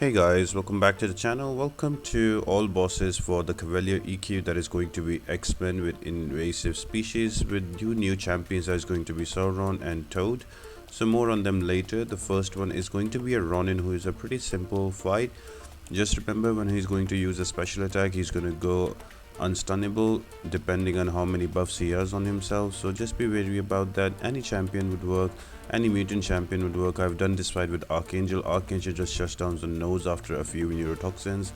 Hey guys, welcome back to the channel. Welcome to all bosses for the Cavalier EQ that is going to be X-Men with invasive species with two new champions that is going to be Sauron and Toad. So more on them later. The first one is going to be a Ronin, who is a pretty simple fight. Just remember, when he's going to use a special attack, he's going to go unstunnable depending on how many buffs he has on himself, so just be wary about that. Any champion would work, any mutant champion would work. I've done this fight with Archangel just shuts down the nose after a few neurotoxins.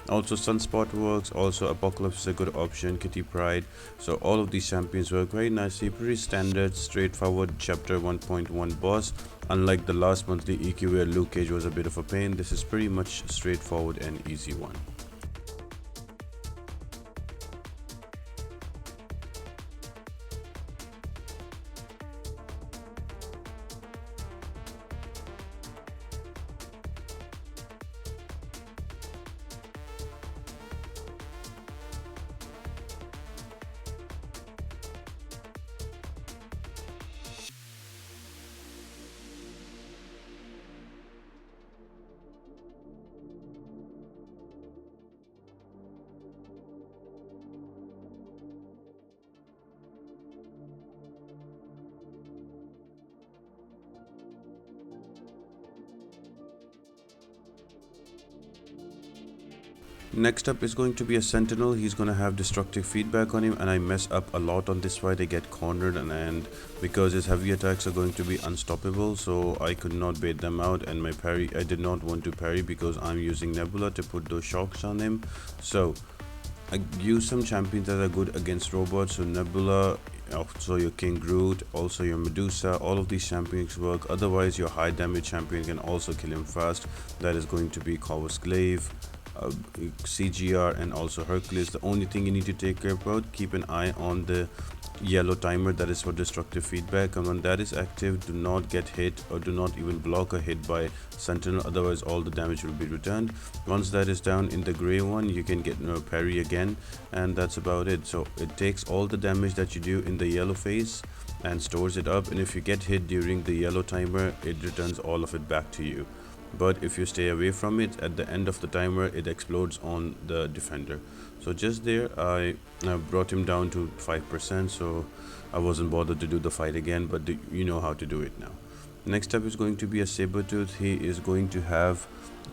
Also Sunspot works, also Apocalypse is a good option, Kitty Pryde. So all of these champions work very nicely. Pretty standard, straightforward chapter 1.1 boss. Unlike the last monthly EQ where Luke Cage was a bit of a pain, this is pretty much straightforward and easy one. Next up is going to be a Sentinel. He's going to have destructive feedback on him, and I mess up a lot on this fight. I get cornered, and because his heavy attacks are going to be unstoppable, so I could not bait them out. And my parry, I did not want to parry because I'm using Nebula to put those shocks on him. So I use some champions that are good against robots. So Nebula, also your King Groot, also your Medusa, all of these champions work. Otherwise your high damage champion can also kill him fast. That is going to be Corvus Glaive, CGR, and also Hercules. The only thing you need to take care about, keep an eye on the yellow timer that is for destructive feedback, and when that is active, do not get hit or do not even block a hit by Sentinel, otherwise all the damage will be returned. Once that is down in the gray one, you can get parry again, and that's about it. So it takes all the damage that you do in the yellow phase and stores it up, and if you get hit during the yellow timer, it returns all of it back to you. But if you stay away from it, at the end of the timer it explodes on the defender. So just there I brought him down to 5%, so I wasn't bothered to do the fight again, but you know how to do it now. Next up is going to be a Sabretooth. He is going to have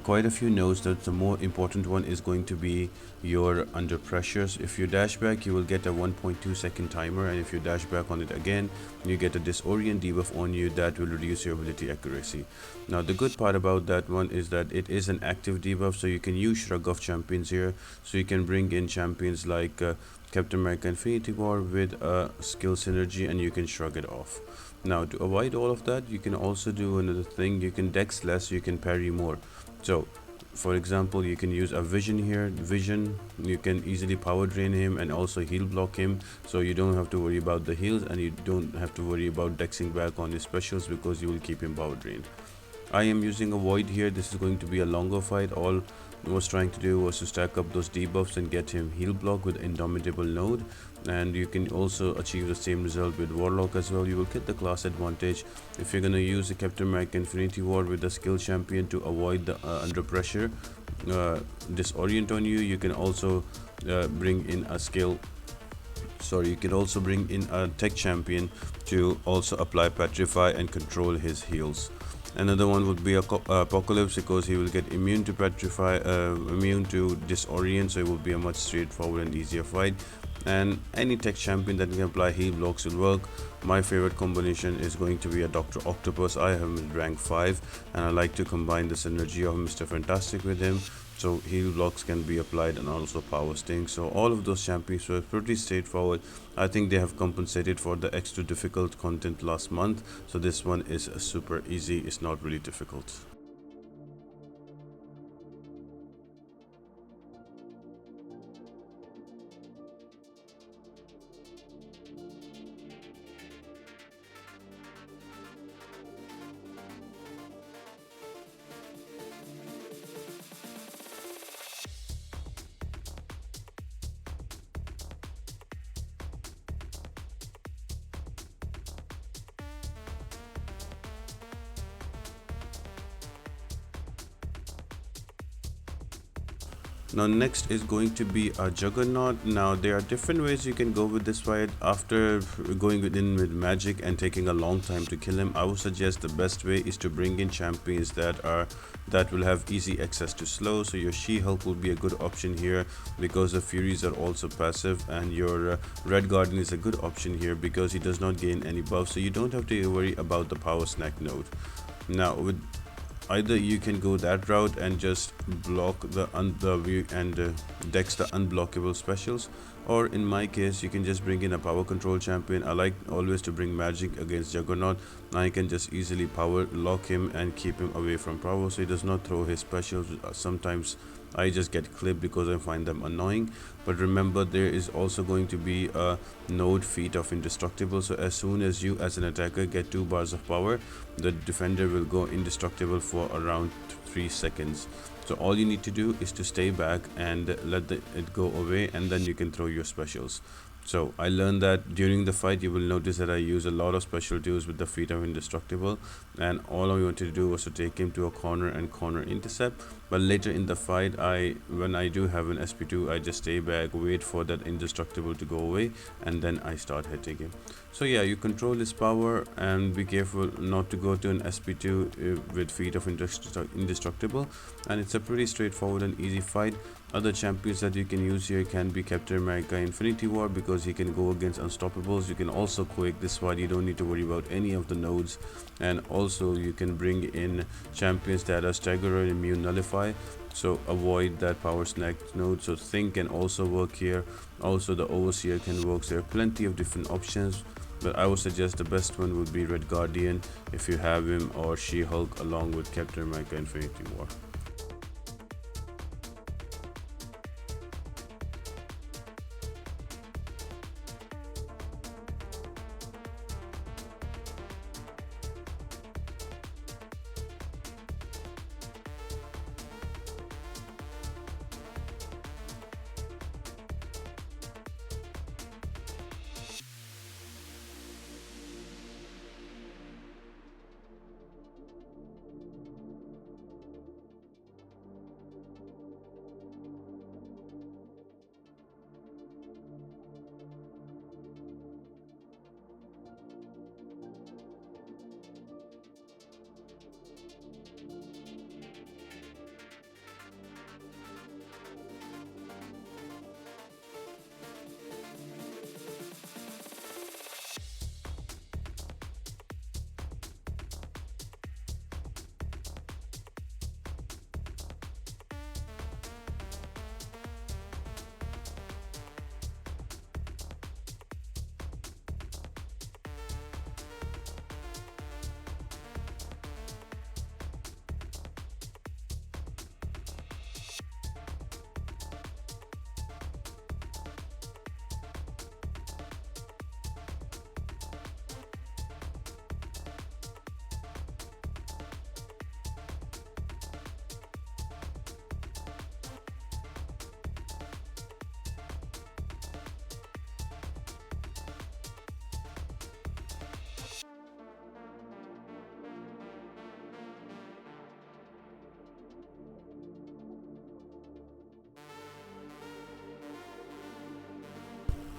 quite a few nodes. That the more important one is going to be your under pressures. If you dash back, you will get a 1.2 second timer, and if you dash back on it again, you get a disorient debuff on you that will reduce your ability accuracy. Now the good part about that one is that it is an active debuff, so you can use shrug off champions here. So you can bring in champions like Captain America Infinity War with a skill synergy, and you can shrug it off. Now to avoid all of that, you can also do another thing. You can dex less, you can parry more. So for example, you can use a vision here. Vision, you can easily power drain him and also heal block him, so you don't have to worry about the heals, and you don't have to worry about dexing back on his specials because you will keep him power drained. I am using a void here. This is going to be a longer fight. All I was trying to do was to stack up those debuffs and get him heal block with Indomitable Node, and you can also achieve the same result with Warlock as well. You will get the class advantage. If you're gonna use the Captain America Infinity War with the skill champion to avoid the under pressure disorient on you, you can also bring in a skill. Sorry, you can also bring in a tech champion to also apply Petrify and control his heals. Another one would be Apocalypse, because he will get immune to Petrify, immune to Disorient, so it will be a much straightforward and easier fight. And any tech champion that can apply heal blocks will work. My favorite combination is going to be a Dr. Octopus. I have him in rank 5, and I like to combine the synergy of Mr. Fantastic with him. So heal blocks can be applied, and also power sting. So all of those champions were pretty straightforward. I think they have compensated for the extra difficult content last month, so this one is super easy. It's not really difficult. Now next is going to be a Juggernaut. Now there are different ways you can go with this fight. After going within with magic and taking a long time to kill him, I would suggest the best way is to bring in champions that will have easy access to slow. So your She-Hulk will be a good option here because the Furies are also passive, and your Red Guardian is a good option here because he does not gain any buff, so you don't have to worry about the power snack node. Now with either you can go that route and just block the view and dex the unblockable specials, or in my case you can just bring in a power control champion. I like always to bring magic against Juggernaut. I can just easily power lock him and keep him away from power so he does not throw his specials. Sometimes I just get clipped because I find them annoying. But remember, there is also going to be a node feat of indestructible, so as soon as you as an attacker get 2 bars of power, the defender will go indestructible for around 3 seconds. So all you need to do is to stay back and let it go away, and then you can throw your specials. So I learned that during the fight. You will notice that I use a lot of special tools with the feat of indestructible, and all I wanted to do was to take him to a corner and corner intercept. But later in the fight, when I do have an SP2, I just stay back, wait for that indestructible to go away, and then I start hitting him. So yeah, you control his power and be careful not to go to an SP2 with feat of indestructible, and it's a pretty straightforward and easy fight. Other champions that you can use here can be Captain America Infinity War, because he can go against unstoppables. You can also Quake this fight, you don't need to worry about any of the nodes. And also you can bring in champions that are stagger or immune nullify, so avoid that power snack node. So Think can also work here, also the Overseer can work. There are plenty of different options, but I would suggest the best one would be Red Guardian if you have him, or She-Hulk along with Captain America Infinity War.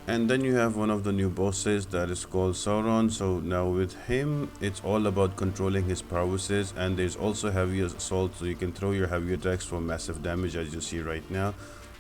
And then you have one of the new bosses that is called Sauron. So now with him, it's all about controlling his prowesses, and there's also heavy assault, so you can throw your heavy attacks for massive damage, as you see right now.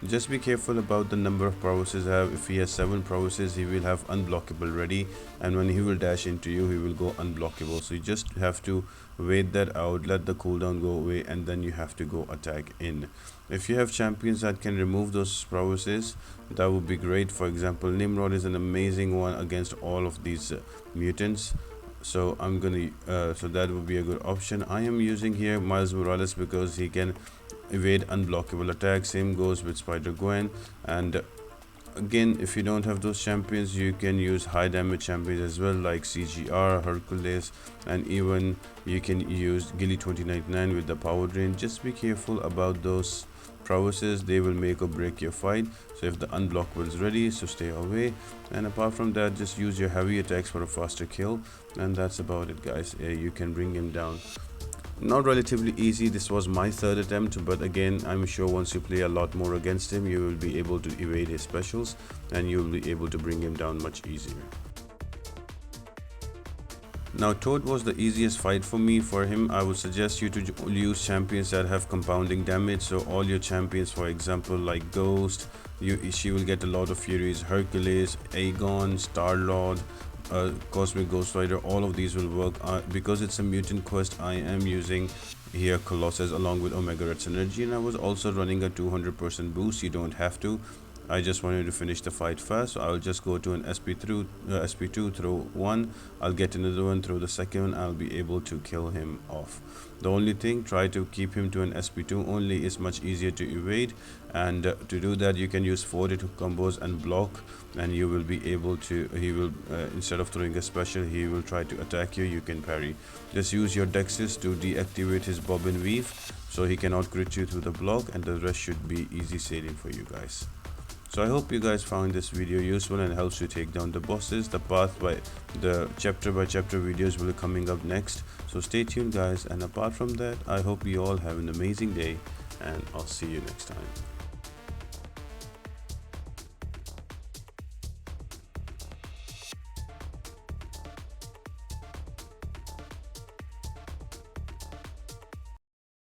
Just be careful about the number of prowesses have. If he has 7 prowesses, he will have unblockable ready, and when he will dash into you, he will go unblockable. So you just have to wait that out, let the cooldown go away, and then you have to go attack in. If you have champions that can remove those prowesses, that would be great. For example, Nimrod is an amazing one against all of these mutants. So so that would be a good option. I am using here Miles Morales because he can evade unblockable attacks. Same goes with Spider-Gwen. And again, if you don't have those champions, you can use high damage champions as well, like CGR, Hercules, and even you can use Gilly 2099 with the power drain. Just be careful about those prowesses, they will make or break your fight. So if the unblockable is ready, so stay away. And apart from that, just use your heavy attacks for a faster kill, and that's about it, guys. You can bring him down. Not relatively easy, this was my third attempt, but again I'm sure once you play a lot more against him you will be able to evade his specials and you will be able to bring him down much easier. Now Toad was the easiest fight for me. For him I would suggest you to use champions that have compounding damage. So all your champions, for example like Ghost, she will get a lot of furies, Hercules, Aegon, Star-Lord, Cosmic Ghost Rider, all of these will work. Because it's a mutant quest, I am using here Colossus along with Omega Red Synergy, and I was also running a 200% boost. You don't have to. I just wanted to finish the fight fast, so I'll just go to an SP2, throw one, I'll get another one, throw the second one, I'll be able to kill him off. The only thing, try to keep him to an SP2 only, is much easier to evade, and to do that you can use 4-2 combos and block, and you will be able to, he will instead of throwing a special, he will try to attack you, you can parry. Just use your Dexys to deactivate his bob and weave so he cannot crit you through the block, and the rest should be easy sailing for you guys. So I hope you guys found this video useful and helps you take down the bosses. The chapter by chapter videos will be coming up next, so stay tuned guys, and apart from that I hope you all have an amazing day and I'll see you next time.